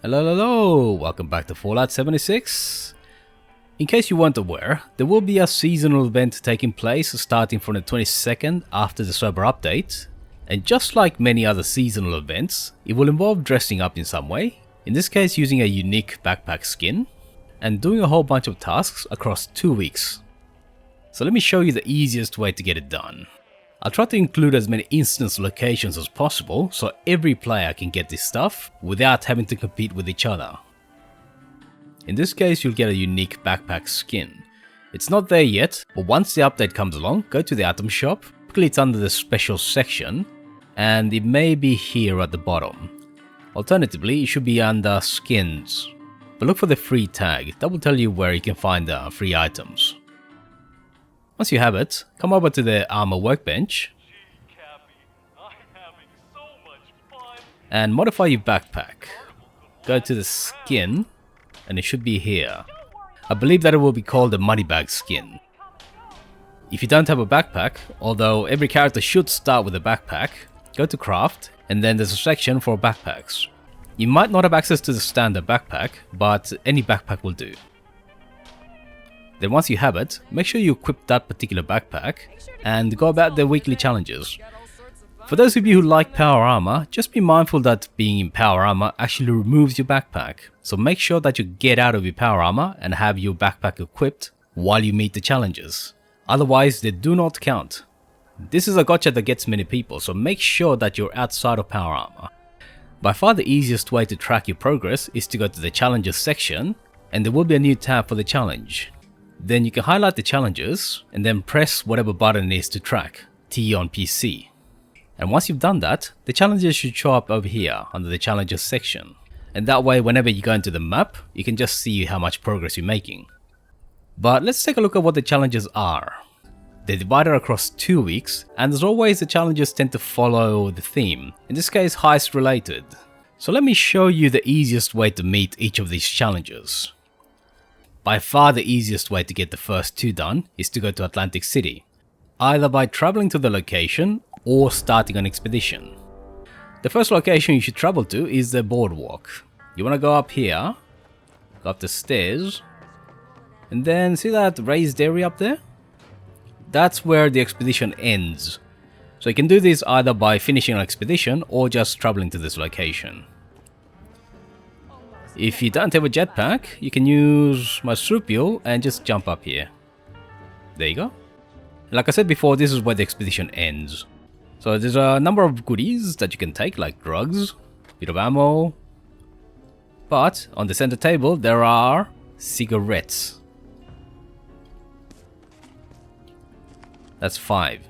Hello, welcome back to Fallout 76. In case you weren't aware, there will be a seasonal event taking place starting from the 22nd after the server update. And just like many other seasonal events, it will involve dressing up in some way, in this case using a unique backpack skin, and doing a whole bunch of tasks across 2 weeks. So let me show you the easiest way to get it done. I'll try to include as many instance locations as possible so every player can get this stuff without having to compete with each other. In this case, you'll get a unique backpack skin. It's not there yet, but once the update comes along, go to the item shop, typically it's under the special section, and it may be here at the bottom. Alternatively, it should be under skins, but look for the free tag, that will tell you where you can find the free items. Once you have it, come over to the armor workbench and modify your backpack. Go to the skin and it should be here. I believe that it will be called the money bag skin. If you don't have a backpack, although every character should start with a backpack, go to craft and then there's a section for backpacks. You might not have access to the standard backpack, but any backpack will do. Then once you have it, make sure you equip that particular backpack and go about the weekly challenges. For those of you who like power armor, just be mindful that being in power armor actually removes your backpack. So make sure that you get out of your power armor and have your backpack equipped while you meet the challenges. Otherwise, they do not count. This is a gotcha that gets many people, so make sure that you're outside of power armor. By far the easiest way to track your progress is to go to the challenges section and there will be a new tab for the challenge. Then you can highlight the challenges and then press whatever button it is to track, T on PC. And once you've done that, the challenges should show up over here under the challenges section. And that way whenever you go into the map, you can just see how much progress you're making. But let's take a look at what the challenges are. They're divided across 2 weeks, and as always the challenges tend to follow the theme, in this case heist related. So let me show you the easiest way to meet each of these challenges. By far the easiest way to get the first 2 done is to go to Atlantic City, either by traveling to the location or starting an expedition. The first location you should travel to is the boardwalk. You want to go up here, go up the stairs, and then see that raised area up there? That's where the expedition ends. So you can do this either by finishing an expedition or just traveling to this location. If you don't have a jetpack, you can use Marsupial and just jump up here. There you go. Like I said before, this is where the expedition ends. So there's a number of goodies that you can take, like drugs, bit of ammo. But on the center table there are cigarettes. That's 5.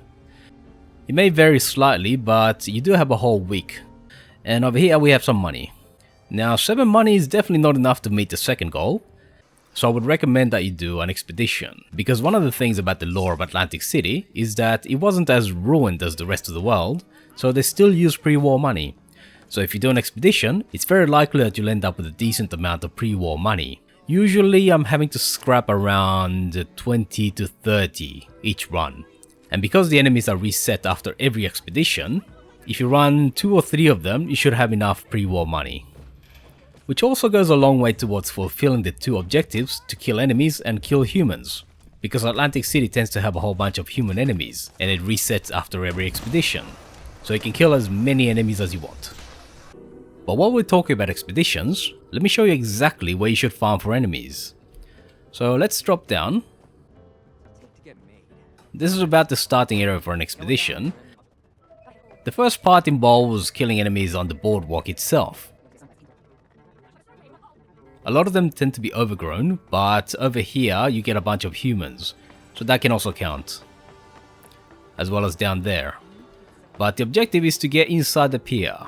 It may vary slightly, but you do have a whole week. And over here we have some money. Now 7 money is definitely not enough to meet the second goal, so I would recommend that you do an expedition, because one of the things about the lore of Atlantic City is that it wasn't as ruined as the rest of the world, so they still use pre-war money. So if you do an expedition, it's very likely that you'll end up with a decent amount of pre-war money. Usually I'm having to scrap around 20 to 30 each run, and because the enemies are reset after every expedition, if you run 2 or 3 of them, you should have enough pre-war money. Which also goes a long way towards fulfilling the 2 objectives to kill enemies and kill humans, because Atlantic City tends to have a whole bunch of human enemies and it resets after every expedition, so you can kill as many enemies as you want. But while we're talking about expeditions, let me show you exactly where you should farm for enemies. So let's drop down. This is about the starting area for an expedition. The first part involves killing enemies on the boardwalk itself. A lot of them tend to be overgrown, but over here you get a bunch of humans, so that can also count, as well as down there. But the objective is to get inside the pier.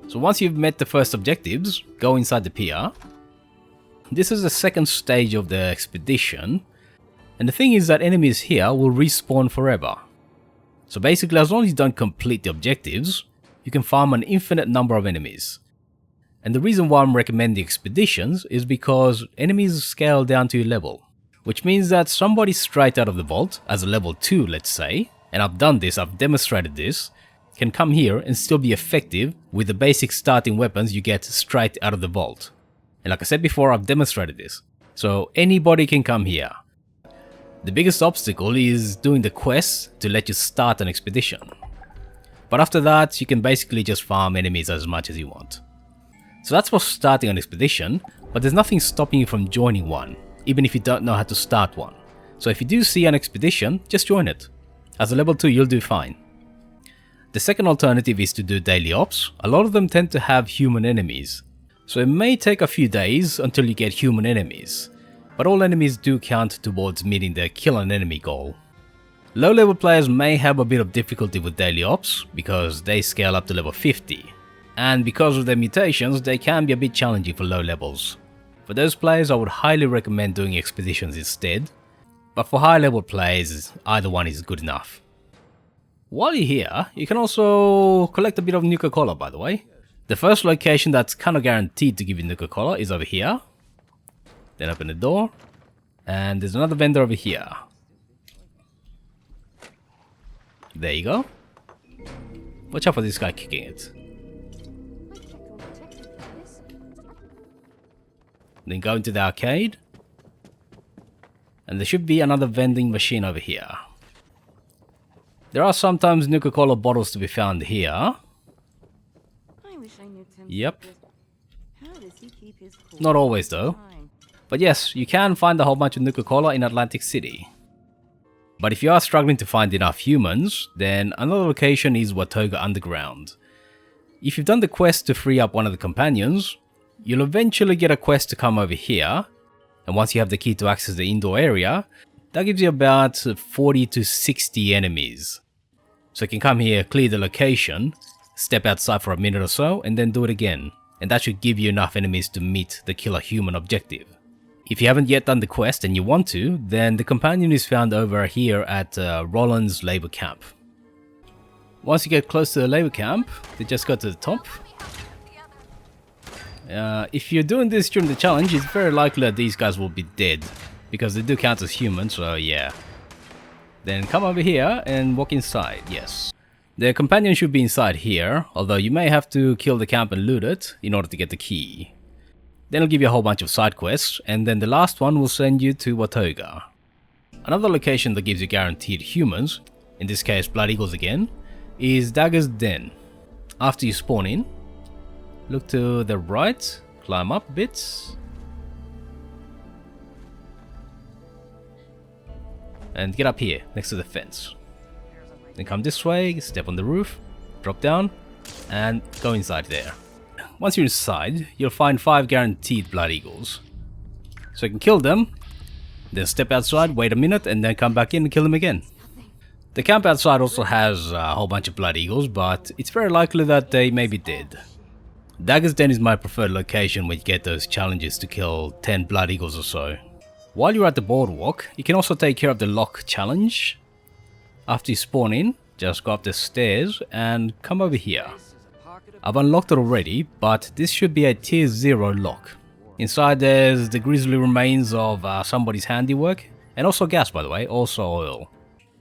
So once you've met the first objectives, go inside the pier. This is the second stage of the expedition, and the thing is that enemies here will respawn forever. So basically, as long as you don't complete the objectives, you can farm an infinite number of enemies. And the reason why I'm recommending expeditions is because enemies scale down to your level, which means that somebody straight out of the vault, as a level 2 let's say, and I've done this, I've demonstrated this, can come here and still be effective with the basic starting weapons you get straight out of the vault. And like I said before, I've demonstrated this. So anybody can come here. The biggest obstacle is doing the quest to let you start an expedition. But after that, you can basically just farm enemies as much as you want. So that's for starting an expedition, but there's nothing stopping you from joining one, even if you don't know how to start one. So if you do see an expedition, just join it. As a level 2, you'll do fine. The second alternative is to do daily ops. A lot of them tend to have human enemies. So it may take a few days until you get human enemies, but all enemies do count towards meeting the kill an enemy goal. Low level players may have a bit of difficulty with daily ops because they scale up to level 50, and because of their mutations they can be a bit challenging for low levels. For those players I would highly recommend doing expeditions instead, but for high level players either one is good enough. While you're here, you can also collect a bit of Nuka-Cola, by the way. The first location that's kind of guaranteed to give you Nuka-Cola is over here. Then open the door, and there's another vendor over here. There you go. Watch out for this guy kicking it. Then go into the arcade. And there should be another vending machine over here. There are sometimes Nuka-Cola bottles to be found here. Yep. Not always though. But yes, you can find a whole bunch of Nuka-Cola in Atlantic City. But if you are struggling to find enough humans, then another location is Watoga Underground. If you've done the quest to free up one of the companions, you'll eventually get a quest to come over here, and once you have the key to access the indoor area, that gives you about 40 to 60 enemies. So you can come here, clear the location, step outside for a minute or so, and then do it again. And that should give you enough enemies to meet the kill a human objective. If you haven't yet done the quest and you want to, then the companion is found over here at Roland's labor camp. Once you get close to the labor camp, they just go to the top. If you're doing this during the challenge, it's very likely that these guys will be dead, because they do count as humans, so yeah. Then come over here and walk inside, yes. The companion should be inside here, although you may have to kill the camp and loot it in order to get the key. Then it'll give you a whole bunch of side quests, and then the last one will send you to Watoga. Another location that gives you guaranteed humans, in this case Blood Eagles again, is Dagger's Den. After you spawn in, look to the right, climb up a bit, and get up here, next to the fence. Then come this way, step on the roof, drop down, and go inside there. Once you're inside, you'll find 5 guaranteed Blood Eagles. So you can kill them, then step outside, wait a minute, and then come back in and kill them again. The camp outside also has a whole bunch of Blood Eagles, but it's very likely that they may be dead. Dagger's Den is my preferred location when you get those challenges to kill 10 Blood Eagles or so. While you're at the boardwalk, you can also take care of the lock challenge. After you spawn in, just go up the stairs and come over here. I've unlocked it already, but this should be a tier 0 lock. Inside there's the grisly remains of somebody's handiwork, and also gas by the way, also oil.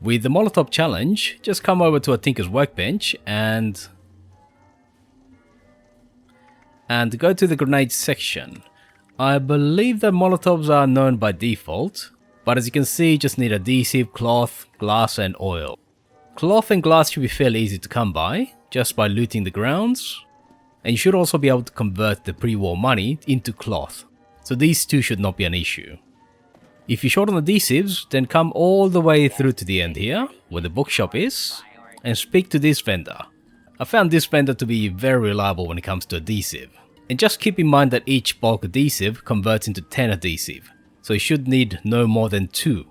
With the Molotov challenge, just come over to a Tinker's workbench and go to the grenade section. I believe that Molotovs are known by default, but as you can see you just need adhesive, cloth, glass and oil. Cloth and glass should be fairly easy to come by, just by looting the grounds, and you should also be able to convert the pre-war money into cloth, so these two should not be an issue. If you're short on adhesives, then come all the way through to the end here, where the bookshop is, and speak to this vendor. I found this vendor to be very reliable when it comes to adhesive, and just keep in mind that each bulk adhesive converts into 10 adhesive, so you should need no more than 2.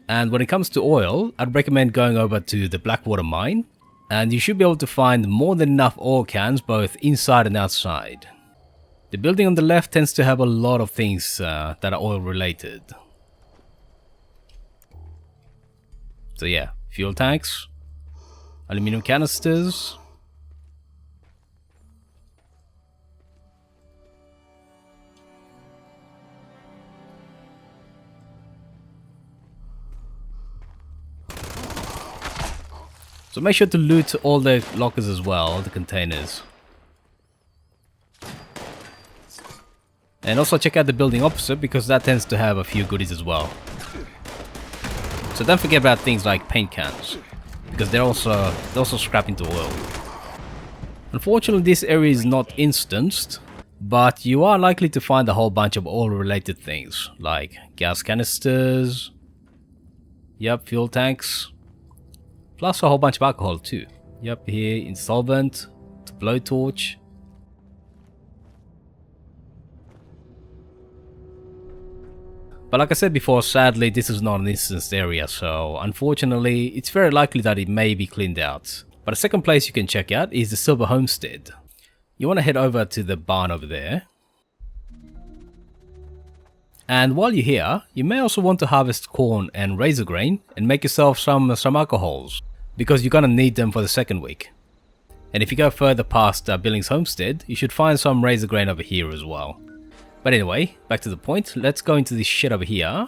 And when it comes to oil, I'd recommend going over to the Blackwater mine, and you should be able to find more than enough oil cans both inside and outside. The building on the left tends to have a lot of things that are oil related. So yeah, fuel tanks, aluminum canisters, So make sure to loot all the lockers as well, all the containers. And also check out the building opposite, because that tends to have a few goodies as well. So don't forget about things like paint cans, because they're also scrap into oil. Unfortunately, this area is not instanced, but you are likely to find a whole bunch of oil related things, like gas canisters, yep, fuel tanks, plus a whole bunch of alcohol too. Yep, here, insolvent, the blowtorch. But like I said before, sadly this is not an instanced area, so unfortunately it's very likely that it may be cleaned out. But the second place you can check out is the Silver Homestead. You want to head over to the barn over there. And while you're here, you may also want to harvest corn and razor grain and make yourself some alcohols, because you're gonna need them for the second week. And if you go further past Billings Homestead, you should find some razor grain over here as well. But anyway, back to the point, let's go into this shed over here,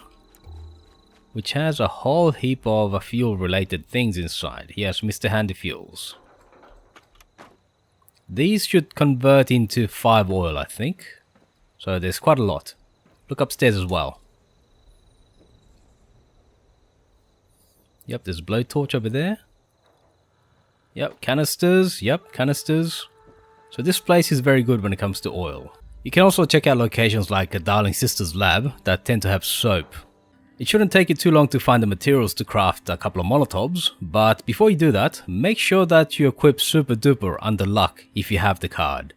which has a whole heap of fuel related things inside. Yes, Mr. Handy Fuels. These should convert into 5 oil, I think. So there's quite a lot. Look upstairs as well. Yep, there's a blowtorch over there. Yep, canisters. Yep, canisters. So this place is very good when it comes to oil. You can also check out locations like a Darling Sisters lab that tend to have soap. It shouldn't take you too long to find the materials to craft a couple of Molotovs, but before you do that, make sure that you equip Super Duper under luck if you have the card.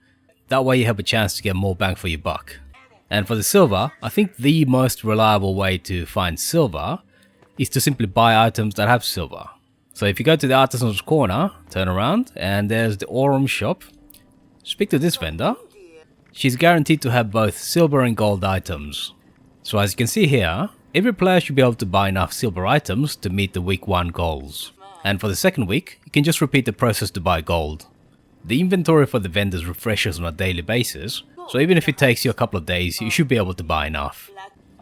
That way you have a chance to get more bang for your buck. And for the silver, I think the most reliable way to find silver is to simply buy items that have silver. So if you go to the Artisan's Corner, turn around, and there's the Aurum shop. Speak to this vendor. She's guaranteed to have both silver and gold items. So as you can see here, every player should be able to buy enough silver items to meet the week 1 goals. And for the second week, you can just repeat the process to buy gold. The inventory for the vendors refreshes on a daily basis, so even if it takes you a couple of days, you should be able to buy enough.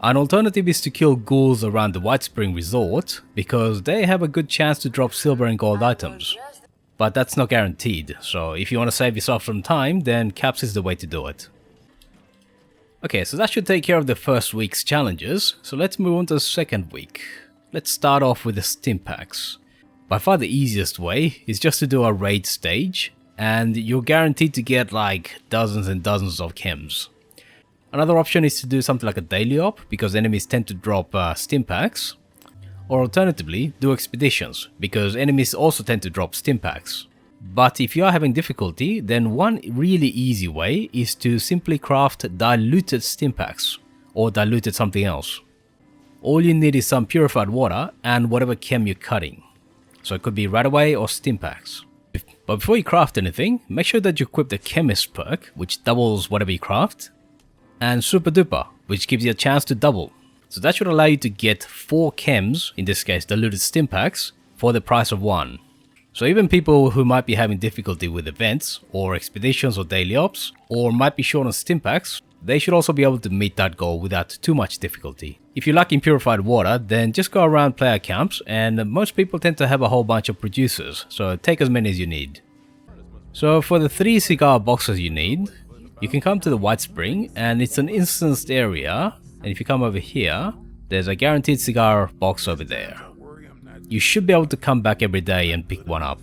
An alternative is to kill ghouls around the White Spring Resort, because they have a good chance to drop silver and gold items. But that's not guaranteed, so if you want to save yourself some time, then caps is the way to do it. Okay, so that should take care of the first week's challenges, so let's move on to the second week. Let's start off with the stim packs. By far the easiest way is just to do a raid stage, and you're guaranteed to get like dozens and dozens of chems. Another option is to do something like a daily op, because enemies tend to drop stim packs. Or alternatively, do expeditions, because enemies also tend to drop stim packs. But if you are having difficulty, then one really easy way is to simply craft diluted stim packs, or diluted something else. All you need is some purified water and whatever chem you're cutting. So it could be right away or stim packs. But before you craft anything, make sure that you equip the chemist perk, which doubles whatever you craft, and super duper, which gives you a chance to double. So that should allow you to get 4 chems, in this case diluted stim packs, for the price of 1. So even people who might be having difficulty with events, or expeditions or daily ops, or might be short on stim packs, they should also be able to meet that goal without too much difficulty. If you lack in purified water, then just go around player camps, and most people tend to have a whole bunch of producers, so take as many as you need. So for the 3 cigar boxes you need, you can come to the White Spring, and it's an instanced area. And if you come over here, there's a guaranteed cigar box over there. You should be able to come back every day and pick one up.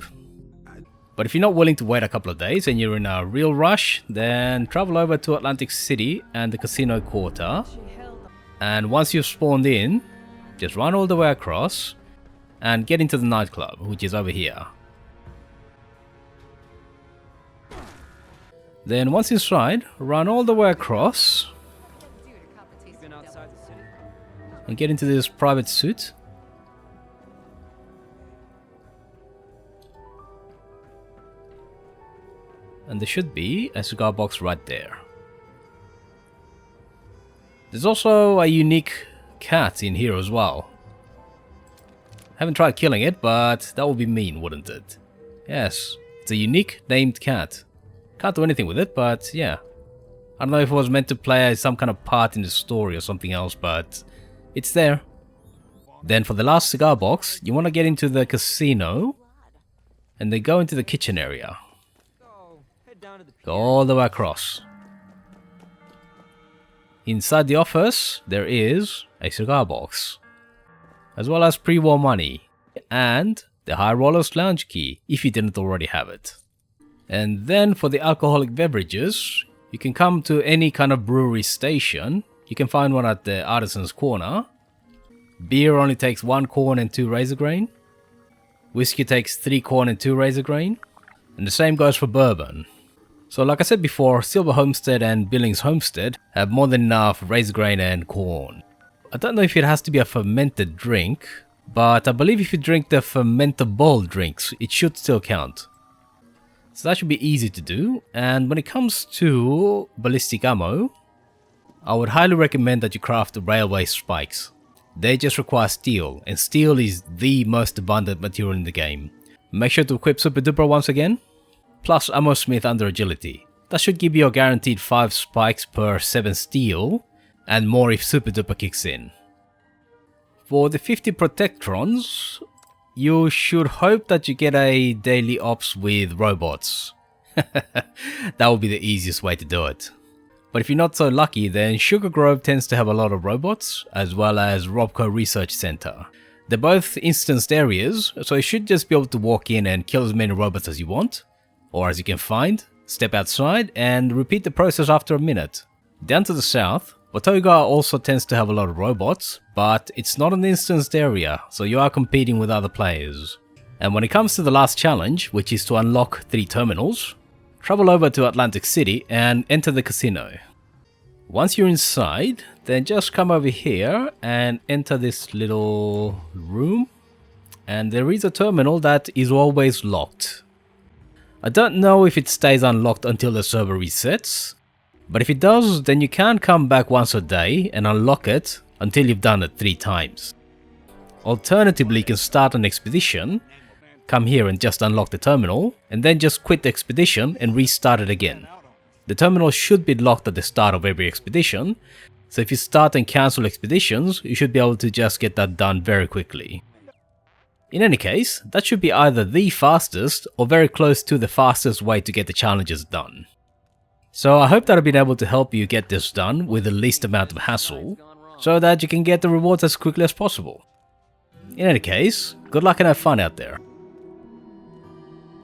But if you're not willing to wait a couple of days and you're in a real rush, then travel over to Atlantic City and the Casino Quarter. And once you've spawned in, just run all the way across and get into the nightclub, which is over here. Then once inside, run all the way across and get into this private suite. And there should be a cigar box right there. There's also a unique cat in here as well. Haven't tried killing it, but that would be mean, wouldn't it? Yes, it's a unique named cat. Can't do anything with it, but yeah. I don't know if it was meant to play some kind of part in the story or something else, but it's there. Then for the last cigar box, you want to get into the casino. and then go into the kitchen area. Go all the way across. Inside the office, there is a cigar box, as well as pre-war money, and the High Roller's Lounge key, if you didn't already have it. And then for the alcoholic beverages, you can come to any kind of brewery station. You can find one at the Artisan's Corner. Beer only takes 1 corn and 2 razor grain. Whiskey takes 3 corn and 2 razor grain. And the same goes for bourbon. So like I said before, Silver Homestead and Billings Homestead have more than enough razor grain and corn. I don't know if it has to be a fermented drink, but I believe if you drink the fermentable drinks, it should still count. So that should be easy to do. And when it comes to ballistic ammo, I would highly recommend that you craft the railway spikes. They just require steel, and steel is the most abundant material in the game. Make sure to equip Super Duper once again. Plus Ammo Smith under agility. That should give you a guaranteed 5 spikes per 7 steel, and more if Super Duper kicks in. For the 50 Protectrons, you should hope that you get a daily ops with robots. That would be the easiest way to do it. But if you're not so lucky, then Sugar Grove tends to have a lot of robots, as well as Robco Research Center. They're both instanced areas, so you should just be able to walk in and kill as many robots as you want, or as you can find, step outside and repeat the process after a minute. Down to the south, Watoga also tends to have a lot of robots, but it's not an instanced area, so you are competing with other players. And when it comes to the last challenge, which is to unlock 3 terminals, travel over to Atlantic City and enter the casino. Once you're inside, then just come over here and enter this little room, and there is a terminal that is always locked. I don't know if it stays unlocked until the server resets, but if it does, then you can come back once a day and unlock it until you've done it 3 times. Alternatively, you can start an expedition, come here and just unlock the terminal, and then just quit the expedition and restart it again. The terminal should be locked at the start of every expedition, so if you start and cancel expeditions, you should be able to just get that done very quickly. In any case, that should be either the fastest or very close to the fastest way to get the challenges done. So I hope that I've been able to help you get this done with the least amount of hassle, so that you can get the rewards as quickly as possible. In any case, good luck and have fun out there.